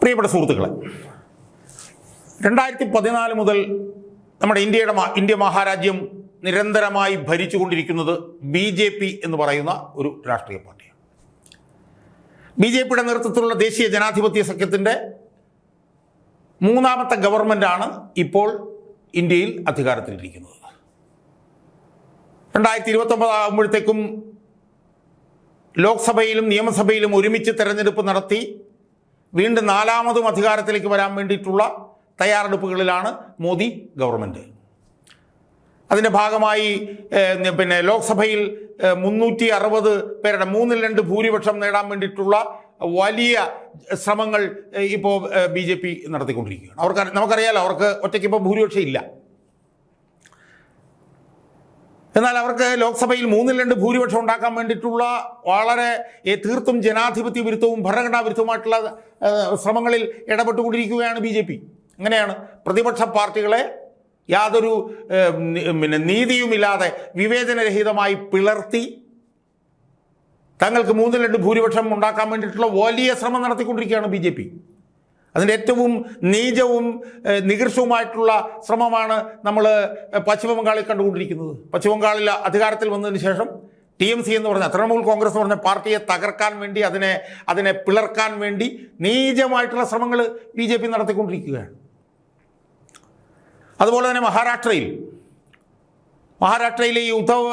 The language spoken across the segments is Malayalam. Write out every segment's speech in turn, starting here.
പ്രിയപ്പെട്ട സുഹൃത്തുക്കളെ, 2014 മുതൽ നമ്മുടെ ഇന്ത്യ മഹാരാജ്യം നിരന്തരമായി ഭരിച്ചുകൊണ്ടിരിക്കുന്നത് BJP എന്ന് പറയുന്ന ഒരു രാഷ്ട്രീയ പാർട്ടിയാണ്. BJPയുടെ നേതൃത്വത്തിലുള്ള ദേശീയ ജനാധിപത്യ സഖ്യത്തിൻ്റെ മൂന്നാമത്തെ ഗവൺമെൻറ്റാണ് ഇപ്പോൾ ഇന്ത്യയിൽ അധികാരത്തിലിരിക്കുന്നത്. 2029 ആകുമ്പോഴത്തേക്കും ലോക്സഭയിലും നിയമസഭയിലും ഒരുമിച്ച് തെരഞ്ഞെടുപ്പ് നടത്തി വീണ്ടും നാലാമതും അധികാരത്തിലേക്ക് വരാൻ വേണ്ടിയിട്ടുള്ള തയ്യാറെടുപ്പുകളിലാണ് മോദി ഗവൺമെൻറ്. അതിൻ്റെ ഭാഗമായി ലോക്സഭയിൽ 360 പേരുടെ 3/2 ഭൂരിപക്ഷം നേടാൻ വേണ്ടിയിട്ടുള്ള വലിയ ശ്രമങ്ങൾ ഇപ്പോൾ BJP നടത്തിക്കൊണ്ടിരിക്കുകയാണ്. നമുക്കറിയാലോ, അവർക്ക് ഒറ്റയ്ക്ക് ഇപ്പോൾ ഭൂരിപക്ഷം ഇല്ല. എന്നാൽ അവർക്ക് ലോക്സഭയിൽ 3/2 ഭൂരിപക്ഷം ഉണ്ടാക്കാൻ വേണ്ടിയിട്ടുള്ള വളരെ തീർത്തും ജനാധിപത്യ വിരുദ്ധവും ഭരണഘടനാ വിരുദ്ധവുമായിട്ടുള്ള ശ്രമങ്ങളിൽ ഇടപെട്ടുകൊണ്ടിരിക്കുകയാണ് BJP. അങ്ങനെയാണ് പ്രതിപക്ഷ പാർട്ടികളെ യാതൊരു നീതിയുമില്ലാതെ വിവേചനരഹിതമായി പിളർത്തി തങ്ങൾക്ക് 3/2 ഭൂരിപക്ഷം ഉണ്ടാക്കാൻ വേണ്ടിയിട്ടുള്ള വലിയ ശ്രമം നടത്തിക്കൊണ്ടിരിക്കുകയാണ് BJP. അതിൻ്റെ ഏറ്റവും നീചവും നികൃഷ്ടവുമായിട്ടുള്ള ശ്രമമാണ് നമ്മൾ പശ്ചിമ ബംഗാളിൽ കണ്ടുകൊണ്ടിരിക്കുന്നത്. പശ്ചിമ ബംഗാളിൽ അധികാരത്തിൽ വന്നതിന് ശേഷം TMC എന്ന് പറഞ്ഞ തൃണമൂൽ കോൺഗ്രസ് എന്ന് പറഞ്ഞ പാർട്ടിയെ തകർക്കാൻ വേണ്ടി അതിനെ പിളർക്കാൻ വേണ്ടി നീചമായിട്ടുള്ള ശ്രമങ്ങൾ BJP നടത്തിക്കൊണ്ടിരിക്കുകയാണ്. അതുപോലെ തന്നെ മഹാരാഷ്ട്രയിലെ ഈ ഉദ്ധവ്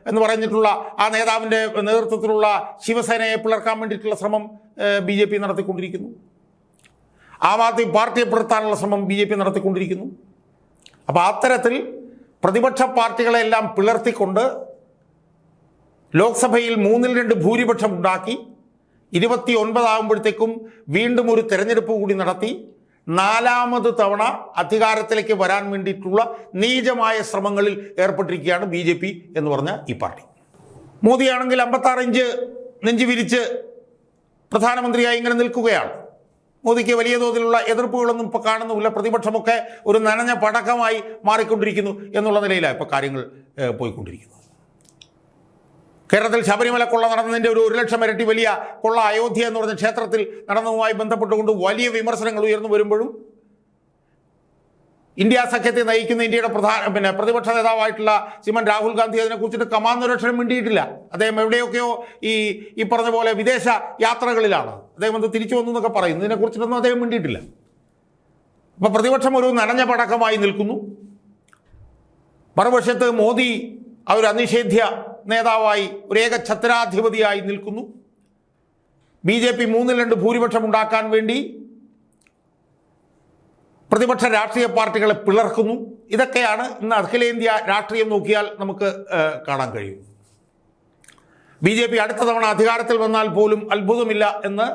എന്ന് പറഞ്ഞിട്ടുള്ള ആ നേതാവിൻ്റെ നേതൃത്വത്തിലുള്ള ശിവസേനയെ പിളർക്കാൻ വേണ്ടിയിട്ടുള്ള ശ്രമം BJP നടത്തിക്കൊണ്ടിരിക്കുന്നു. ആം ആദ്മി പാർട്ടിയെ പിളർത്താനുള്ള ശ്രമം BJP നടത്തിക്കൊണ്ടിരിക്കുന്നു. അപ്പോൾ അത്തരത്തിൽ പ്രതിപക്ഷ പാർട്ടികളെല്ലാം പിളർത്തിക്കൊണ്ട് ലോക്സഭയിൽ 3/2 ഭൂരിപക്ഷം ഉണ്ടാക്കി 29 ആകുമ്പോഴത്തേക്കും വീണ്ടും ഒരു തെരഞ്ഞെടുപ്പ് കൂടി നടത്തി നാലാമത് തവണ അധികാരത്തിലേക്ക് വരാൻ വേണ്ടിയിട്ടുള്ള നീചമായ ശ്രമങ്ങളിൽ ഏർപ്പെട്ടിരിക്കുകയാണ് BJP എന്ന് പറഞ്ഞ ഈ പാർട്ടി. മോദിയാണെങ്കിൽ 56 ഇഞ്ച് നെഞ്ചു വിരിച്ച് പ്രധാനമന്ത്രിയായി ഇങ്ങനെ നിൽക്കുകയാണ്. മോദിക്ക് വലിയ തോതിലുള്ള എതിർപ്പുകളൊന്നും ഇപ്പോൾ കാണുന്നുമില്ല. പ്രതിപക്ഷമൊക്കെ ഒരു നനഞ്ഞ പടക്കമായി മാറിക്കൊണ്ടിരിക്കുന്നു എന്നുള്ള നിലയിലാണ് ഇപ്പോൾ കാര്യങ്ങൾ പോയിക്കൊണ്ടിരിക്കുന്നത്. കേരളത്തിൽ ശബരിമല കൊള്ള നടന്നതിൻ്റെ ഒരു 1,00,000 ഇരട്ടി വലിയ കൊള്ള അയോധ്യ എന്ന് പറഞ്ഞ ക്ഷേത്രത്തിൽ നടന്നതുമായി ബന്ധപ്പെട്ടുകൊണ്ട് വലിയ വിമർശനങ്ങൾ ഉയർന്നു വരുമ്പോഴും ഇന്ത്യ സഖ്യത്തെ നയിക്കുന്ന ഇന്ത്യയുടെ പ്രതിപക്ഷ നേതാവായിട്ടുള്ള ശ്രീമാൻ രാഹുൽ ഗാന്ധി അതിനെക്കുറിച്ചിട്ട് കമാന്നൊരക്ഷരം മിണ്ടിയിട്ടില്ല. അദ്ദേഹം എവിടെയൊക്കെയോ ഈ പറഞ്ഞ പോലെ വിദേശ യാത്രകളിലാണ്. അദ്ദേഹം അത് തിരിച്ചു വന്നു എന്നൊക്കെ പറയുന്നു. ഇതിനെക്കുറിച്ചിട്ടൊന്നും അദ്ദേഹം മിണ്ടിയിട്ടില്ല. അപ്പോൾ പ്രതിപക്ഷം ഒരു നനഞ്ഞ പടക്കമായി നിൽക്കുന്നു. മറുപക്ഷത്ത് മോദി ആ ഒരു അനിഷേധ്യ നേതാവായി ഒരു ഏകഛത്രാധിപതിയായി നിൽക്കുന്നു. BJP 3/2 ഭൂരിപക്ഷം ഉണ്ടാക്കാൻ വേണ്ടി പ്രതിപക്ഷ രാഷ്ട്രീയ പാർട്ടികളെ പിളർക്കുന്നു. ഇതൊക്കെയാണ് ഇന്ന് അഖിലേന്ത്യാ രാഷ്ട്രീയം നോക്കിയാൽ നമുക്ക് കാണാൻ കഴിയും. BJP അടുത്ത തവണ അധികാരത്തിൽ വന്നാൽ പോലും അത്ഭുതമില്ല എന്ന്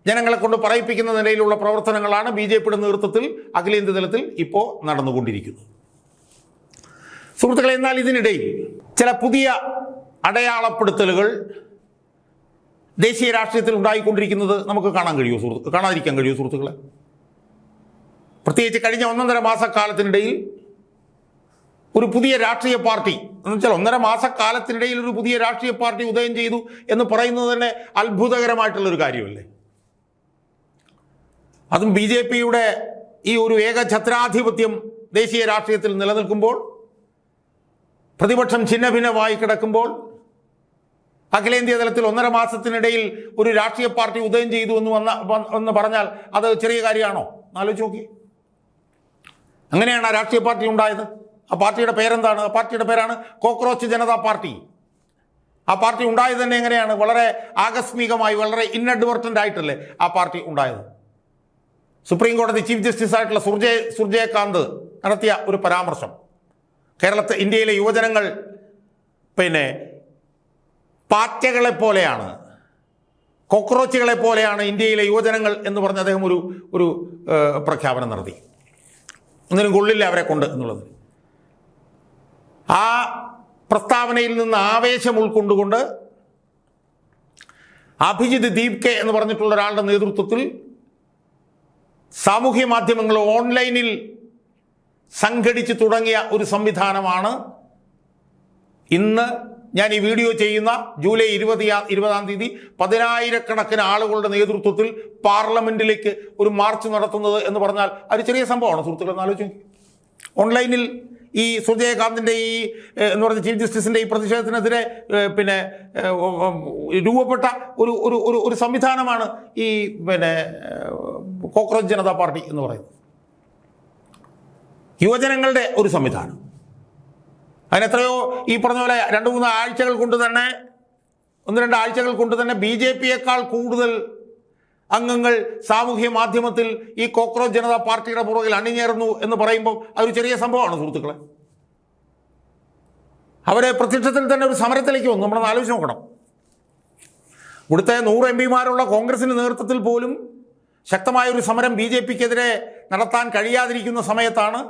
ജനങ്ങളെ കൊണ്ട് പറയിപ്പിക്കുന്ന നിലയിലുള്ള പ്രവർത്തനങ്ങളാണ് BJPയുടെ നേതൃത്വത്തിൽ അഖിലേന്ത്യാ തലത്തിൽ ഇപ്പോൾ നടന്നുകൊണ്ടിരിക്കുന്നത്. സുഹൃത്തുക്കളെ, എന്നാൽ ഇതിനിടയിൽ ചില പുതിയ അടയാളപ്പെടുത്തലുകൾ ദേശീയ രാഷ്ട്രീയത്തിൽ ഉണ്ടായിക്കൊണ്ടിരിക്കുന്നത് നമുക്ക് കാണാതിരിക്കാൻ കഴിയുമോ സുഹൃത്തുക്കളെ? പ്രത്യേകിച്ച് കഴിഞ്ഞ 1.5 മാസക്കാലത്തിനിടയിൽ ഒരു പുതിയ രാഷ്ട്രീയ പാർട്ടി എന്ന് വെച്ചാൽ 1.5 മാസക്കാലത്തിനിടയിൽ ഒരു പുതിയ രാഷ്ട്രീയ പാർട്ടി ഉദയം ചെയ്തു എന്ന് പറയുന്നത് തന്നെ അത്ഭുതകരമായിട്ടുള്ളൊരു കാര്യമല്ലേ? അതും BJPയുടെ ഈ ഒരു ഏകഛത്രാധിപത്യം ദേശീയ രാഷ്ട്രീയത്തിൽ നിലനിൽക്കുമ്പോൾ, പ്രതിപക്ഷം ഛിന്നഭിന്നമായി കിടക്കുമ്പോൾ, അഖിലേന്ത്യാ തലത്തിൽ 1.5 മാസത്തിനിടയിൽ ഒരു രാഷ്ട്രീയ പാർട്ടി ഉദയം ചെയ്തു എന്ന് പറഞ്ഞാൽ അത് ചെറിയ കാര്യമാണോ? ആലോചിച്ച് നോക്കി. അങ്ങനെയാണ് ആ രാഷ്ട്രീയ പാർട്ടി ഉണ്ടായത്. ആ പാർട്ടിയുടെ പേരെന്താണ്? ആ പാർട്ടിയുടെ പേരാണ് കോക്രോച്ച് ജനതാ പാർട്ടി. ആ പാർട്ടി ഉണ്ടായത് തന്നെ എങ്ങനെയാണ്? വളരെ ആകസ്മികമായി, വളരെ ഇൻഅഡ്വർട്ടൻ്റ് ആയിട്ടല്ലേ ആ പാർട്ടി ഉണ്ടായത്. സുപ്രീം കോടതി ചീഫ് ജസ്റ്റിസ് ആയിട്ടുള്ള സൂര്യകാന്ത് നടത്തിയ ഒരു പരാമർശം, ഇന്ത്യയിലെ യുവജനങ്ങൾ പാറ്റകളെ പോലെയാണ്, കോക്രോച്ചുകളെ പോലെയാണ് ഇന്ത്യയിലെ യുവജനങ്ങൾ എന്ന് പറഞ്ഞ് അദ്ദേഹം ഒരു പ്രഖ്യാപനം നടത്തി. ഒന്നിനും കൊള്ളില്ല അവരെ കൊണ്ട് എന്നുള്ളത്. ആ പ്രസ്താവനയിൽ നിന്ന് ആവേശം ഉൾക്കൊണ്ടുകൊണ്ട് അഭിജിത് ദീപ്കെ എന്ന് പറഞ്ഞിട്ടുള്ള ഒരാളുടെ നേതൃത്വത്തിൽ സാമൂഹ്യ മാധ്യമങ്ങൾ ഓൺലൈനിൽ സംഘടിച്ചു തുടങ്ങിയ ഒരു സംവിധാനമാണ് ഇന്ന് ഞാൻ ഈ വീഡിയോ ചെയ്യുന്ന ജൂലൈ 20-ആം തീയതി 10,000-കണക്കിന് ആളുകളുടെ നേതൃത്വത്തിൽ പാർലമെന്റിലേക്ക് ഒരു മാർച്ച് നടത്തുന്നത് എന്ന് പറഞ്ഞാൽ അത് ചെറിയ സംഭവമാണ് സുഹൃത്തുക്കളെ, എന്ന് ആലോചിച്ചു. ഓൺലൈനിൽ ഈ സൂര്യകാന്തിൻ്റെ ഈ എന്ന് പറഞ്ഞ ചീഫ് ജസ്റ്റിസിൻ്റെ ഈ പ്രതിഷേധത്തിനെതിരെ രൂപപ്പെട്ട ഒരു സംവിധാനമാണ് ഈ കോക്രോച്ച് ജനതാ പാർട്ടി എന്ന് പറയുന്നത്. യുവജനങ്ങളുടെ ഒരു സംവിധാനം. അതിനെത്രയോ ഈ പറഞ്ഞ പോലെ 1-2 ആഴ്ചകൾ കൊണ്ട് തന്നെ 1-2 ആഴ്ചകൾ കൊണ്ട് തന്നെ BJP-യേക്കാൾ കൂടുതൽ അംഗങ്ങൾ സാമൂഹ്യ മാധ്യമത്തിൽ ഈ കോക്രോച്ച് ജനതാ പാർട്ടിയുടെ പുറകിൽ അണിഞ്ഞേർന്നു എന്ന് പറയുമ്പോൾ അതൊരു ചെറിയ സംഭവമാണ് സുഹൃത്തുക്കളെ. അവരെ പ്രത്യക്ഷത്തിൽ തന്നെ ഒരു സമരത്തിലേക്ക് വന്നു. നമ്മളൊന്ന് ആലോചിച്ച് നോക്കണം. ഇവിടുത്തെ 100 MP-മാരുള്ള കോൺഗ്രസിൻ്റെ നേതൃത്വത്തിൽ പോലും ശക്തമായൊരു സമരം BJP-ക്കെതിരെ നടത്താൻ കഴിയാതിരിക്കുന്ന സമയത്താണ്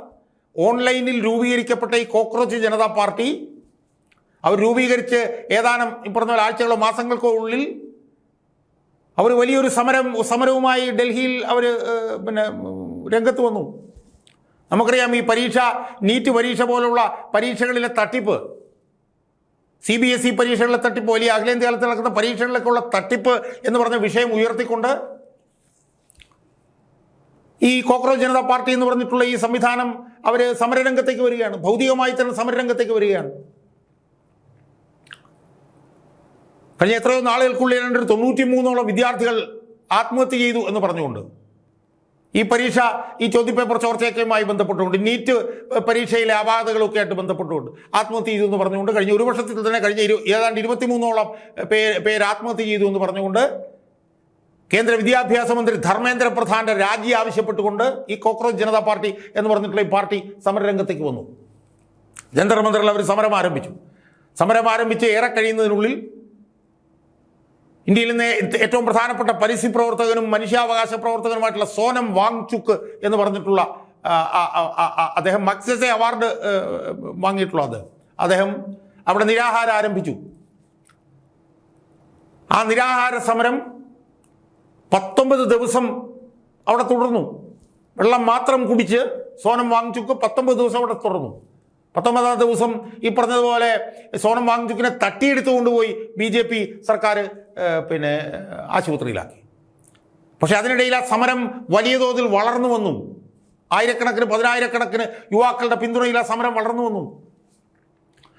ഓൺലൈനിൽ രൂപീകരിക്കപ്പെട്ട ഈ കോക്രോച്ച് ജനതാ പാർട്ടി അവർ രൂപീകരിച്ച് ഏതാനും ഈ പറഞ്ഞ ആഴ്ചകളോ മാസങ്ങൾക്കോ ഉള്ളിൽ അവർ വലിയൊരു സമരവുമായി ഡൽഹിയിൽ അവർ രംഗത്ത് വന്നു. നമുക്കറിയാം ഈ നീറ്റ് പരീക്ഷ പോലുള്ള പരീക്ഷകളിലെ തട്ടിപ്പ്, CBSE പരീക്ഷകളിലെ തട്ടിപ്പ്, വലിയ അഖിലേന്ത്യാ തലത്തിൽ നടക്കുന്ന പരീക്ഷകളിലേക്കുള്ള തട്ടിപ്പ് എന്ന് പറഞ്ഞ വിഷയം ഉയർത്തിക്കൊണ്ട് ഈ കോക്രോച്ച് ജനതാ പാർട്ടി എന്ന് പറഞ്ഞിട്ടുള്ള ഈ സംവിധാനം അവർ സമരരംഗത്തേക്ക് വരികയാണ്. ഭൗതികമായി തന്നെ സമരരംഗത്തേക്ക് വരികയാണ്. കഴിഞ്ഞ എത്രയോ നാളുകൾക്കുള്ളിൽ 93ഓളം വിദ്യാർത്ഥികൾ ആത്മഹത്യ ചെയ്തു എന്ന് പറഞ്ഞുകൊണ്ട് ഈ ചോദ്യപേപ്പർ ചോർച്ചയൊക്കെയുമായി ബന്ധപ്പെട്ടുകൊണ്ട് നീറ്റ് പരീക്ഷയിലെ അപാകതകളൊക്കെ ആയിട്ട് ബന്ധപ്പെട്ടുകൊണ്ട് ആത്മഹത്യ ചെയ്തു എന്ന് പറഞ്ഞുകൊണ്ട് കഴിഞ്ഞ ഒരു വർഷത്തിൽ തന്നെ ഏതാണ്ട് 23ഓളം പേര് ആത്മഹത്യ ചെയ്തു എന്ന് പറഞ്ഞുകൊണ്ട് കേന്ദ്ര വിദ്യാഭ്യാസ മന്ത്രി ധർമ്മേന്ദ്ര പ്രധാന്റെ രാജി ആവശ്യപ്പെട്ടുകൊണ്ട് ഈ കോക്രോച്ച് ജനതാ പാർട്ടി എന്ന് പറഞ്ഞിട്ടുള്ള ഈ പാർട്ടി സമരരംഗത്തേക്ക് വന്നു. ജന്തർ മന്ദിറിൽ അവർ സമരം ആരംഭിച്ച് ഏറെ കഴിയുന്നതിനുള്ളിൽ ഇന്ത്യയിൽ നിന്ന് ഏറ്റവും പ്രധാനപ്പെട്ട പരിസ്ഥിതി പ്രവർത്തകനും മനുഷ്യാവകാശ പ്രവർത്തകനുമായിട്ടുള്ള സോനം വാങ്ചുക്ക് എന്ന് പറഞ്ഞിട്ടുള്ള അദ്ദേഹം മക്സസെ അവാർഡ് വാങ്ങിയിട്ടുള്ള അദ്ദേഹം അവിടെ നിരാഹാരം ആരംഭിച്ചു. ആ നിരാഹാര സമരം 19 ദിവസം അവിടെ തുടർന്നു. വെള്ളം മാത്രം കുടിച്ച് സോനം വാങ്ചുക്ക് 19 ദിവസം അവിടെ തുടർന്നു. 19ാം ദിവസം ഈ പറഞ്ഞതുപോലെ സോനം വാങ്ചുക്കിനെ തട്ടിയെടുത്തു കൊണ്ടുപോയി BJP സർക്കാർ ആശുപത്രിയിലാക്കി. പക്ഷെ അതിനിടയിൽ ആ സമരം വലിയ തോതിൽ വളർന്നു വന്നു. ആയിരക്കണക്കിന് 10,000-കണക്കിന് യുവാക്കളുടെ പിന്തുണയിൽ ആ സമരം വളർന്നു വന്നു.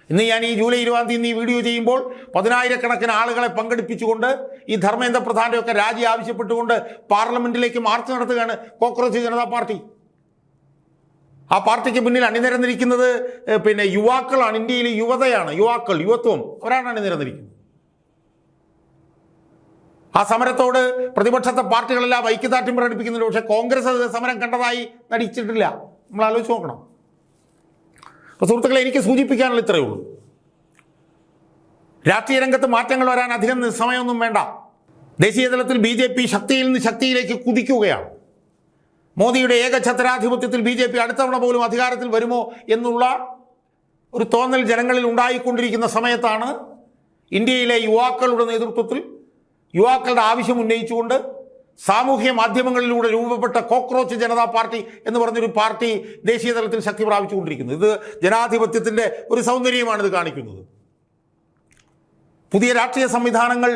ഇന്ന് ഞാൻ ഈ ജൂലൈ 20-ാം തീയതി ഈ വീഡിയോ ചെയ്യുമ്പോൾ 10,000-കണക്കിന് ആളുകളെ പങ്കെടുപ്പിച്ചുകൊണ്ട് ഈ ധർമ്മേന്ദ്ര പ്രധാന്റെ ഒക്കെ രാജി ആവശ്യപ്പെട്ടുകൊണ്ട് പാർലമെന്റിലേക്ക് മാർച്ച് നടത്തുകയാണ് കോക്രോച്ച് ജനതാ പാർട്ടി. ആ പാർട്ടിക്ക് പിന്നിൽ അണിനിരന്നിരിക്കുന്നത് യുവാക്കളാണ്. ഇന്ത്യയിലെ യുവതയാണ്, യുവത്വം, അവരാണ് അണിനിരന്നിരിക്കുന്നത്. ആ സമരത്തോട് പ്രതിപക്ഷത്തെ പാർട്ടികളെല്ലാം ഐക്യദാർഢ്യം പ്രകടിപ്പിക്കുന്നുണ്ട്. പക്ഷേ കോൺഗ്രസ് അത് സമരം കണ്ടതായി നടിച്ചിട്ടില്ല. നമ്മൾ ആലോചിച്ച് നോക്കണം. അപ്പോൾ സുഹൃത്തുക്കളെ, എനിക്ക് സൂചിപ്പിക്കാനുള്ള ഇത്രയേ ഉള്ളൂ. രാഷ്ട്രീയ രംഗത്ത് മാറ്റങ്ങൾ വരാൻ അധികം സമയമൊന്നും വേണ്ട. ദേശീയ തലത്തിൽ BJP ശക്തിയിൽ നിന്ന് ശക്തിയിലേക്ക് കുതിക്കുകയാണ്. മോദിയുടെ ഏകഛത്രാധിപത്യത്തിൽ BJP അടുത്തവണ പോലും അധികാരത്തിൽ വരുമോ എന്നുള്ള ഒരു തോന്നൽ ജനങ്ങളിൽ ഉണ്ടായിക്കൊണ്ടിരിക്കുന്ന സമയത്താണ് ഇന്ത്യയിലെ യുവാക്കളുടെ നേതൃത്വത്തിൽ യുവാക്കളുടെ ആവശ്യം ഉന്നയിച്ചുകൊണ്ട് സാമൂഹ്യ മാധ്യമങ്ങളിലൂടെ രൂപപ്പെട്ട കോക്രോച്ച് ജനതാ പാർട്ടി എന്ന് പറഞ്ഞൊരു പാർട്ടി ദേശീയ തലത്തിൽ ശക്തി പ്രാപിച്ചുകൊണ്ടിരിക്കുന്നത്. ഇത് ജനാധിപത്യത്തിൻ്റെ ഒരു സൗന്ദര്യമാണ് ഇത് കാണിക്കുന്നത്. പുതിയ രാഷ്ട്രീയ സംവിധാനങ്ങൾ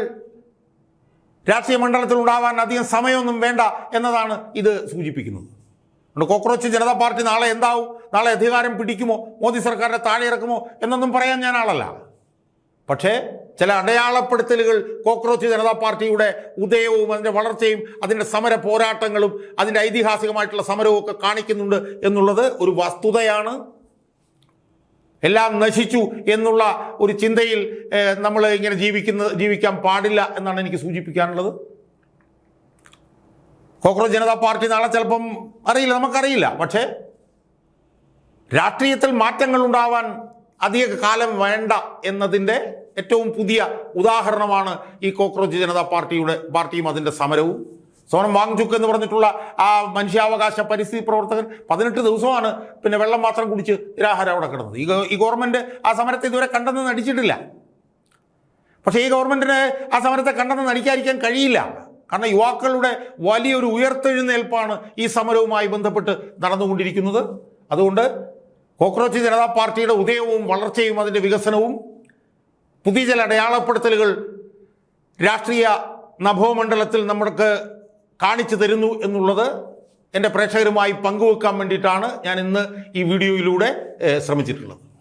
രാഷ്ട്രീയ മണ്ഡലത്തിൽ ഉണ്ടാവാൻ അധികം സമയമൊന്നും വേണ്ട എന്നതാണ് ഇത് സൂചിപ്പിക്കുന്നത്. അതുകൊണ്ട് കോക്രോച്ച് ജനതാ പാർട്ടി നാളെ എന്താവും, നാളെ അധികാരം പിടിക്കുമോ, മോദി സർക്കാരിനെ താഴെ ഇറക്കുമോ എന്നൊന്നും പറയാൻ ഞാൻ ആളല്ല. പക്ഷേ ചില അടയാളപ്പെടുത്തലുകൾ കോക്രോച്ച് ജനതാ പാർട്ടിയുടെ ഉദയവും അതിൻ്റെ വളർച്ചയും അതിൻ്റെ സമര പോരാട്ടങ്ങളും അതിൻ്റെ ഐതിഹാസികമായിട്ടുള്ള സമരവും ഒക്കെ കാണിക്കുന്നുണ്ട് എന്നുള്ളത് ഒരു വസ്തുതയാണ്. എല്ലാം നശിച്ചു എന്നുള്ള ഒരു ചിന്തയിൽ നമ്മൾ ഇങ്ങനെ ജീവിക്കാൻ പാടില്ല എന്നാണ് എനിക്ക് സൂചിപ്പിക്കാനുള്ളത്. കോക്രോച്ച് ജനതാ പാർട്ടി നാളെ ചിലപ്പം അറിയില്ല, നമുക്കറിയില്ല. പക്ഷേ രാഷ്ട്രീയത്തിൽ മാറ്റങ്ങൾ ഉണ്ടാവാൻ അധിക കാലം വേണ്ട എന്നതിൻ്റെ ഏറ്റവും പുതിയ ഉദാഹരണമാണ് ഈ കോക്രോച്ച് ജനതാ പാർട്ടിയും അതിൻ്റെ സമരവും. സോനം വാങ്ചുക്ക് എന്ന് പറഞ്ഞിട്ടുള്ള ആ മനുഷ്യാവകാശ പരിസ്ഥിതി പ്രവർത്തകൻ 18 ദിവസമാണ് വെള്ളം മാത്രം കുടിച്ച് നിരാഹാരം അവിടെ കിടന്നത്. ഈ ഗവൺമെൻറ് ആ സമരത്തെ ഇതുവരെ കണ്ടെന്ന് നടിച്ചിട്ടില്ല. പക്ഷേ ഈ ഗവൺമെൻറ്റിന് ആ സമരത്തെ കണ്ടെന്ന് നടിക്കാതിരിക്കാൻ കഴിയില്ല. കാരണം യുവാക്കളുടെ വലിയൊരു ഉയർത്തെഴുന്നേൽപ്പാണ് ഈ സമരവുമായി ബന്ധപ്പെട്ട് നടന്നുകൊണ്ടിരിക്കുന്നത്. അതുകൊണ്ട് കോക്രോച്ച് ജനതാ പാർട്ടിയുടെ ഉദയവും വളർച്ചയും അതിൻ്റെ വികസനവും പുതിയ ചില അടയാളപ്പെടുത്തലുകൾ രാഷ്ട്രീയ നഭോമണ്ഡലത്തിൽ നമ്മൾക്ക് കാണിച്ചു തരുന്നു എന്നുള്ളത് എൻ്റെ പ്രേക്ഷകരുമായി പങ്കുവെക്കാൻ വേണ്ടിയിട്ടാണ് ഞാൻ ഇന്ന് ഈ വീഡിയോയിലൂടെ ശ്രമിച്ചിട്ടുള്ളത്.